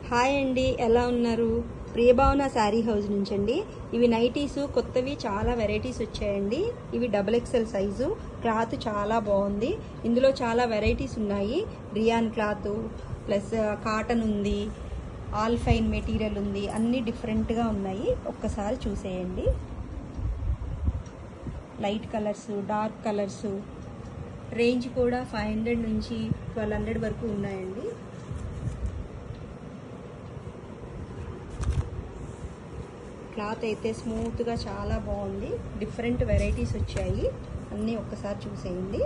Hi అండి, ఎలా ఉన్నారు? ప్రియభావన శారీ హౌస్ నుంచి అండి. ఇవి నైటీస్ కొత్తవి, చాలా వెరైటీస్ వచ్చాయండి. ఇవి XXL సైజు, క్లాత్ చాలా బాగుంది. ఇందులో చాలా వెరైటీస్ ఉన్నాయి. రియాన్ క్లాత్ ప్లస్ కాటన్ ఉంది, ఆల్ ఫైన్ మెటీరియల్ ఉంది, అన్నీ డిఫరెంట్గా ఉన్నాయి. ఒక్కసారి చూసేయండి. Light colours, dark colours, range కూడా 500 నుంచి 1200 వరకు ఉన్నాయండి. క్లాత్ అయితే స్మూత్గా చాలా బాగుంది. డిఫరెంట్ వెరైటీస్ వచ్చాయి, అన్నీ ఒక్కసారి చూసేయండి.